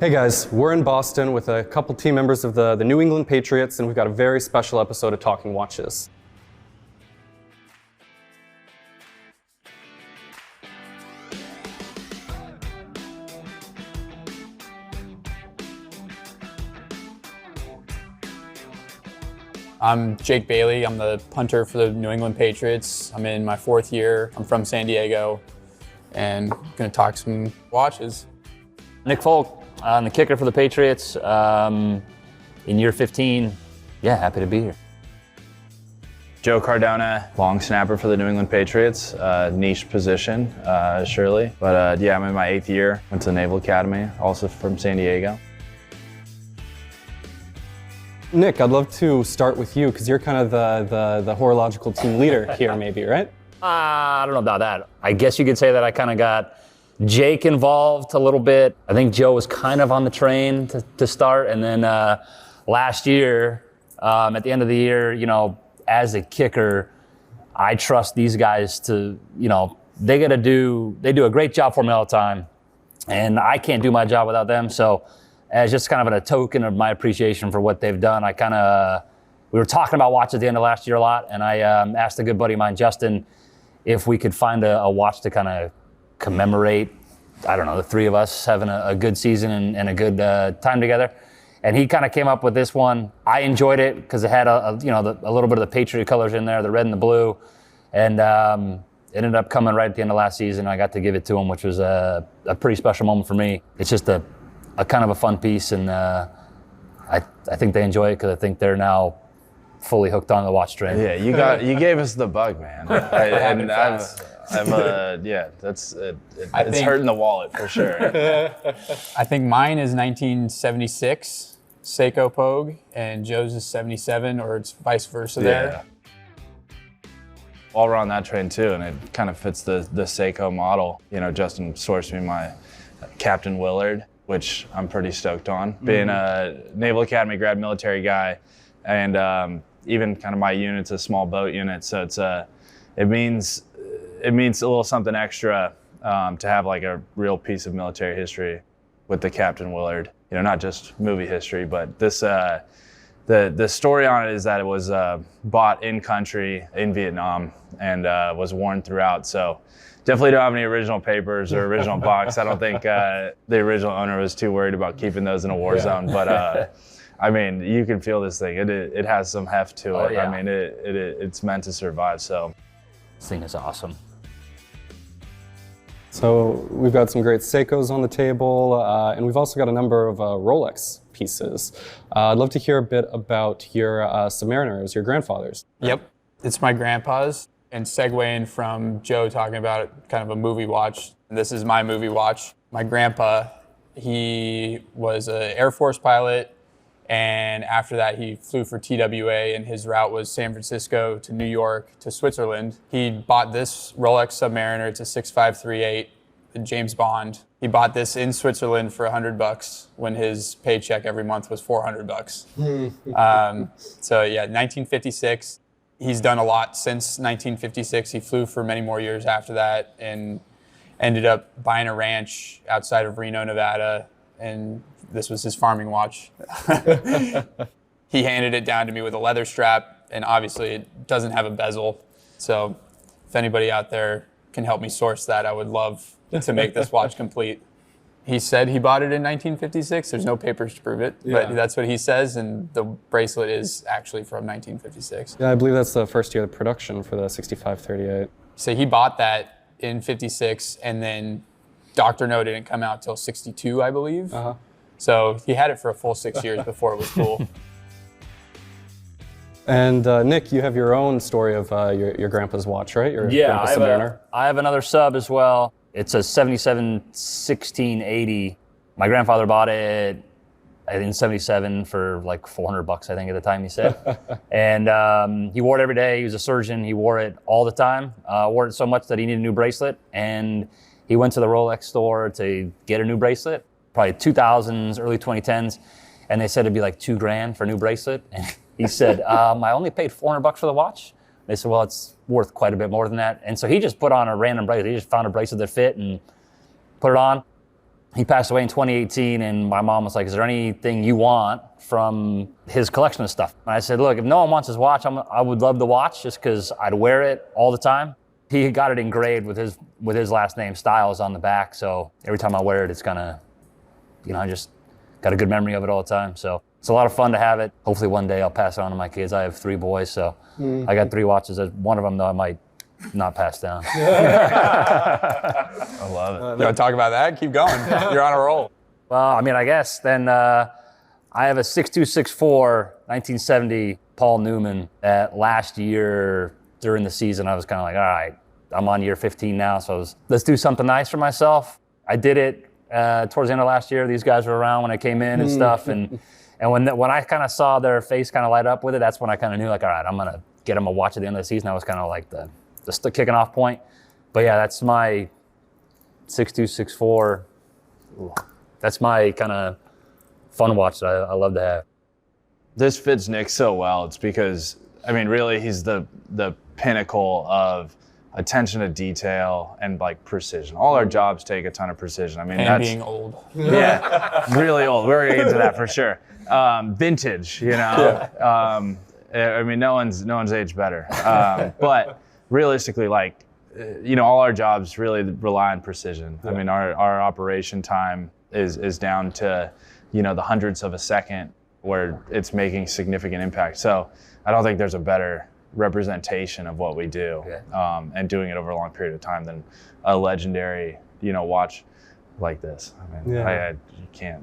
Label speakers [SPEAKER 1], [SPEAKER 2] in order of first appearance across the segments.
[SPEAKER 1] Hey guys, we're in Boston with a couple team members of the New England Patriots, and we've got a very special episode of Talking Watches.
[SPEAKER 2] I'm Jake Bailey. I'm the punter for the New England Patriots. I'm in my 4th year. I'm from San Diego and going to talk some watches.
[SPEAKER 3] Nick Folk, I'm the kicker for the Patriots in year 15. Yeah, happy to be here.
[SPEAKER 4] Joe Cardona, long snapper for the New England Patriots, niche position, surely. But yeah, I'm in my 8th year. Went to the Naval Academy, also from San Diego.
[SPEAKER 1] Nick, I'd love to start with you because you're kind of the horological team leader here, maybe, right?
[SPEAKER 3] I don't know about that. I guess you could say that I kind of got Jake involved a little bit. I think Joe was kind of on the train to start. And then last year, at the end of the year, you know, as a kicker, I trust these guys to, you know, they do a great job for me all the time. And I can't do my job without them. So as just kind of a token of my appreciation for what they've done, we were talking about watches at the end of last year a lot. And I asked a good buddy of mine, Justin, if we could find a watch to kind of commemorate, I don't know, the three of us having a good season and a good time together. And he kind of came up with this one. I enjoyed it because it had a little bit of the Patriot colors in there, the red and the blue. And it ended up coming right at the end of last season. I got to give it to him, which was a pretty special moment for me. It's just a kind of a fun piece, and I think they enjoy it because I think they're now fully hooked on the watch train.
[SPEAKER 4] Yeah, you gave us the bug, man. It's hurting the wallet for sure.
[SPEAKER 2] I think mine is 1976 Seiko Pogue, and Joe's is 77, or it's vice versa there.
[SPEAKER 4] All around that train too, and it kind of fits the Seiko model. You know, Justin sourced me my Captain Willard, which I'm pretty stoked on. Being a Naval Academy grad military guy, and even kind of my unit's a small boat unit, so it means a little something extra to have like a real piece of military history with the Captain Willard. You know, not just movie history, but this the story on it is that it was bought in country in Vietnam and was worn throughout. So definitely don't have any original papers or original box. I don't think the original owner was too worried about keeping those in a war zone. But I mean, you can feel this thing. It has some heft to it.
[SPEAKER 3] Yeah.
[SPEAKER 4] I mean, it's meant to survive. So
[SPEAKER 3] This thing is awesome.
[SPEAKER 1] So we've got some great Seikos on the table, and we've also got a number of Rolex pieces. I'd love to hear a bit about your Submariner. It was your grandfather's.
[SPEAKER 2] Yep, it's my grandpa's. And segueing from Joe talking about kind of a movie watch, this is my movie watch. My grandpa, he was an Air Force pilot, and after that he flew for TWA, and his route was San Francisco to New York to Switzerland. He bought this Rolex Submariner. It's a 6538, James Bond. He bought this in Switzerland for $100 when his paycheck every month was $400. So yeah, 1956. He's done a lot since 1956. He flew for many more years after that and ended up buying a ranch outside of Reno, Nevada, and this was his farming watch. He handed it down to me with a leather strap, and obviously it doesn't have a bezel. So if anybody out there can help me source that, I would love to make this watch complete. He said he bought it in 1956. There's no papers to prove it, but that's what he says, and the bracelet is actually from 1956.
[SPEAKER 1] Yeah, I believe that's the first year of production for the 6538.
[SPEAKER 2] So he bought that in 56, and then Dr. No didn't come out till 62, I believe. So he had it for a full 6 years before it was cool.
[SPEAKER 1] And Nick, you have your own story of your grandpa's watch, right? Your grandpa's Submariner.
[SPEAKER 3] I have another sub as well. It's a 77 1680. My grandfather bought it in 77 for like $400, I think, at the time he said. And he wore it every day. He was a surgeon. He wore it all the time. Wore it so much that he needed a new bracelet. And he went to the Rolex store to get a new bracelet, probably 2000s, early 2010s. And they said it'd be like $2,000 for a new bracelet. And he said, I only paid $400 for the watch. They said, well, it's worth quite a bit more than that. And so he just put on a random bracelet. He just found a bracelet that fit and put it on. he passed away in 2018, and my mom was like, is there anything you want from his collection of stuff? And I said, look, if no one wants his watch, I would love the watch just because I'd wear it all the time. He got it engraved with his last name, Styles, on the back. So every time I wear it, it's kind of, I just got a good memory of it all the time. So it's a lot of fun to have it. Hopefully one day I'll pass it on to my kids. I have 3 boys, so I got 3 watches. One of them, though, I might not pass down.
[SPEAKER 4] I love it.
[SPEAKER 2] You want to talk about that? Keep going. You're on a roll.
[SPEAKER 3] Well, I mean, I guess then I have a 6264 1970 Paul Newman that last year during the season, I was kind of like, all right, I'm on year 15 now, so let's do something nice for myself. I did it towards the end of last year. These guys were around when I came in and stuff, and when I kind of saw their face kind of light up with it, that's when I kind of knew, like, all right, I'm gonna get them a watch at the end of the season. That was kind of like the kicking off point. But yeah, that's my 6264. That's my kind of fun watch that I love to have.
[SPEAKER 4] This fits Nick so well. It's because, I mean, really, he's the pinnacle of attention to detail and like precision. All our jobs take a ton of precision. I mean,
[SPEAKER 2] And
[SPEAKER 4] that's
[SPEAKER 2] being old.
[SPEAKER 4] Yeah, really old. We're gonna get into that for sure. Vintage, I mean, no one's aged better. But realistically, like, all our jobs really rely on precision. I mean, our operation time is down to, the hundredths of a second where it's making significant impact. So I don't think there's a better representation of what we do, and doing it over a long period of time than a legendary, watch like this. I mean,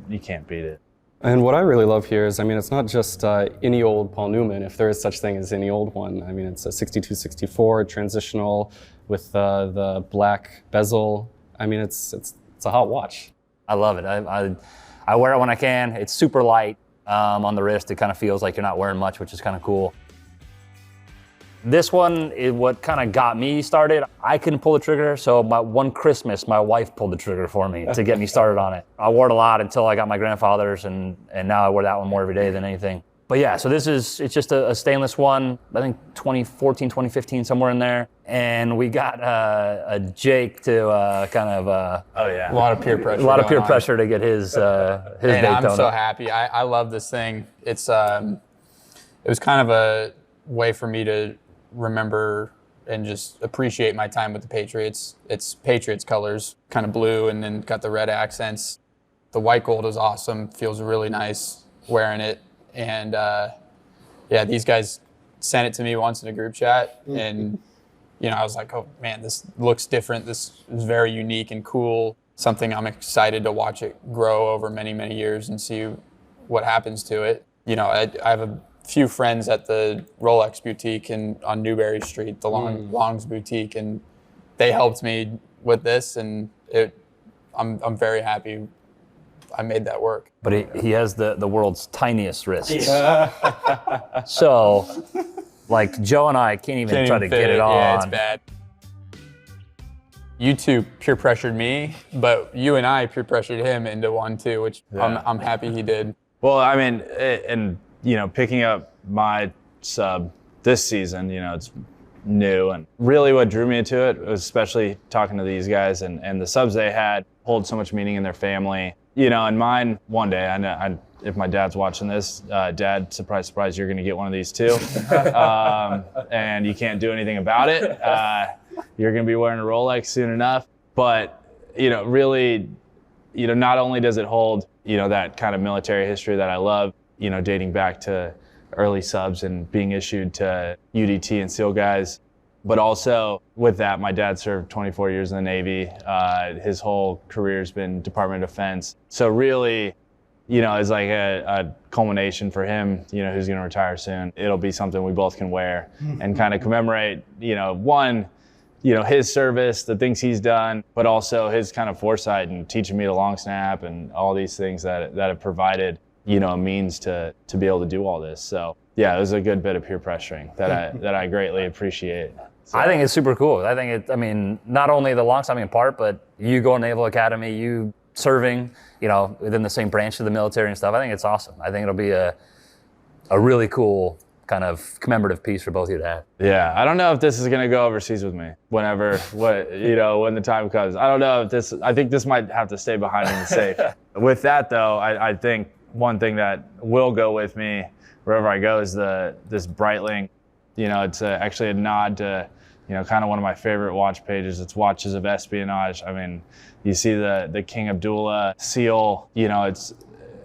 [SPEAKER 4] you can't beat it.
[SPEAKER 1] And what I really love here is, I mean, it's not just any old Paul Newman, if there is such thing as any old one. I mean, it's a 6264 transitional with the black bezel. I mean, it's a hot watch.
[SPEAKER 3] I love it. I wear it when I can. It's super light on the wrist. It kind of feels like you're not wearing much, which is kind of cool. This one is what kind of got me started. I couldn't pull the trigger, so one Christmas, my wife pulled the trigger for me to get me started on it. I wore it a lot until I got my grandfather's, and now I wear that one more every day than anything. But yeah, so it's just a stainless one, I think 2014, 2015, somewhere in there. And we got a Jake to
[SPEAKER 2] a lot of peer pressure.
[SPEAKER 3] A lot of peer pressure to get his
[SPEAKER 2] And
[SPEAKER 3] Daytona.
[SPEAKER 2] I'm so happy. I love this thing. It was kind of a way for me to remember and just appreciate my time with the Patriots. It's Patriots colors, kind of blue, and then got the red accents. The white gold is awesome. Feels really nice wearing it. And these guys sent it to me once in a group chat, and I was like, oh man, this looks different. This is very unique and cool. Something I'm excited to watch it grow over many, many years and see what happens to it. I have a few friends at the Rolex boutique on Newberry Street, the Long's boutique, and they helped me with this, and I'm very happy I made that work.
[SPEAKER 3] But he has the world's tiniest wrists. So, like, Joe and I can't even try to get it on.
[SPEAKER 2] Yeah, it's bad. You two peer pressured me, but you and I peer pressured him into one too, which I'm happy he did.
[SPEAKER 4] Well, I mean, and picking up my sub this season, it's new, and really what drew me into it was especially talking to these guys and the subs they had hold so much meaning in their family. And mine, one day, I know if my dad's watching this, Dad, surprise, surprise, you're going to get one of these too. And you can't do anything about it. You're going to be wearing a Rolex soon enough. But, really, not only does it hold, that kind of military history that I love, dating back to early subs and being issued to UDT and SEAL guys, but also with that, my dad served 24 years in the Navy. His whole career's been Department of Defense. So really, it's like a culmination for him, who's going to retire soon. It'll be something we both can wear and kind of commemorate, one, his service, the things he's done, but also his kind of foresight and teaching me to long snap and all these things that have provided, a means to be able to do all this. So yeah, it was a good bit of peer pressuring that I greatly appreciate. So.
[SPEAKER 3] I think it's super cool. I think not only the long snapping part, but you going to Naval Academy, you serving, within the same branch of the military and stuff. I think it's awesome. I think it'll be a really cool kind of commemorative piece for both of you to have.
[SPEAKER 4] Yeah, I don't know if this is gonna go overseas with me when the time comes. I don't know if I think this might have to stay behind in the safe. With that though, I think one thing that will go with me wherever I go is this Breitling. It's actually a nod to, kind of one of my favorite watch pages. It's Watches of Espionage. I mean, you see the King Abdullah seal,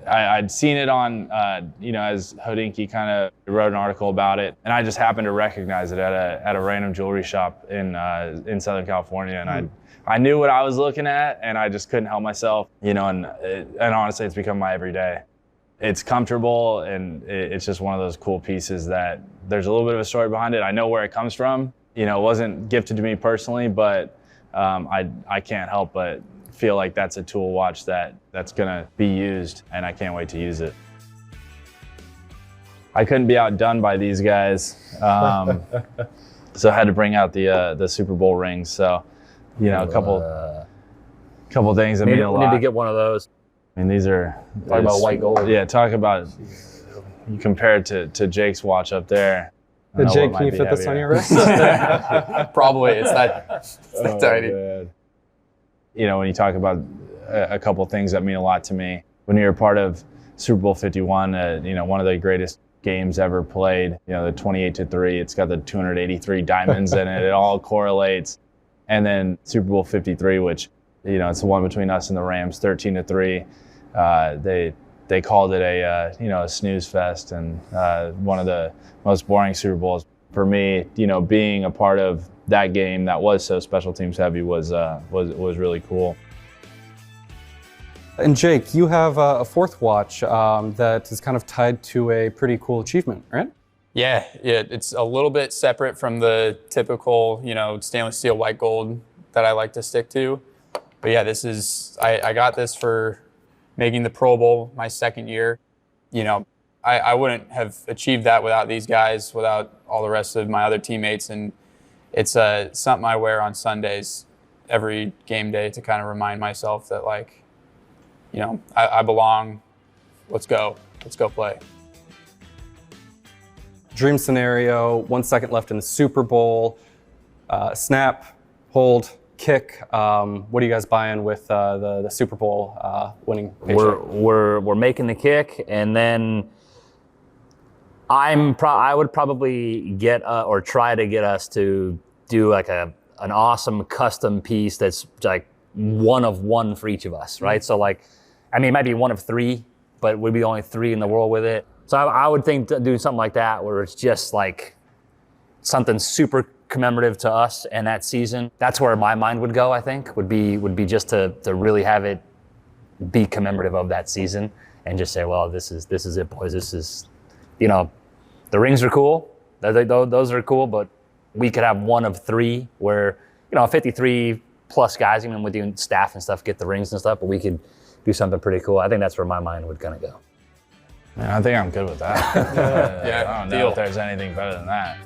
[SPEAKER 4] I'd seen it on, as Hodinkee kind of wrote an article about it, and I just happened to recognize it at a random jewelry shop in Southern California, and I knew what I was looking at, and I just couldn't help myself, and honestly, it's become my everyday. It's comfortable, and it's just one of those cool pieces that there's a little bit of a story behind it. I know where it comes from. It wasn't gifted to me personally, but I can't help but feel like that's a tool watch that's gonna be used, and I can't wait to use it. I couldn't be outdone by these guys, so I had to bring out the Super Bowl rings. So, a couple things that mean a lot.
[SPEAKER 3] We need to get one of those.
[SPEAKER 4] I mean, these are
[SPEAKER 3] talk about white gold.
[SPEAKER 4] Yeah, talk about you compare it to Jake's watch up there.
[SPEAKER 1] Jake, can you fit this on your wrist?
[SPEAKER 2] Probably. It's that tiny.
[SPEAKER 4] Man. When you talk about a couple things that mean a lot to me, when you're a part of Super Bowl 51, one of the greatest games ever played, the 28-3, it's got the 283 diamonds in it, it all correlates. And then Super Bowl 53, which, it's the one between us and the Rams, 13-3. They called it a snooze fest, and one of the most boring Super Bowls. For me, being a part of that game that was so special teams heavy was really cool.
[SPEAKER 1] And Jake, you have a fourth watch that is kind of tied to a pretty cool achievement, right?
[SPEAKER 2] Yeah, it's a little bit separate from the typical, stainless steel white gold that I like to stick to. But yeah, I got this for making the Pro Bowl my second year. I wouldn't have achieved that without these guys, without all the rest of my other teammates. And it's something I wear on Sundays every game day to kind of remind myself that, I belong. Let's go play.
[SPEAKER 1] Dream scenario, 1 second left in the Super Bowl, snap, hold, kick. What are you guys buying with the Super Bowl winning paycheck?
[SPEAKER 3] We're making the kick, and then I would probably get or try to get us to do like an awesome custom piece that's like one of one for each of us, right? So it might be one of three, but we'd be the only three in the world with it. So I would think doing something like that, where it's just like something super commemorative to us and that season. That's where my mind would go. I think would be just to really have it be commemorative of that season, and just say, well, this is it, boys. This is, the rings are cool. Those are cool, but we could have one of three where 53 plus guys, even with the staff and stuff, get the rings and stuff. But we could do something pretty cool. I think that's where my mind would kind of go.
[SPEAKER 4] Man, I think I'm good with that.
[SPEAKER 2] Yeah,
[SPEAKER 4] I don't know if there's anything better than that.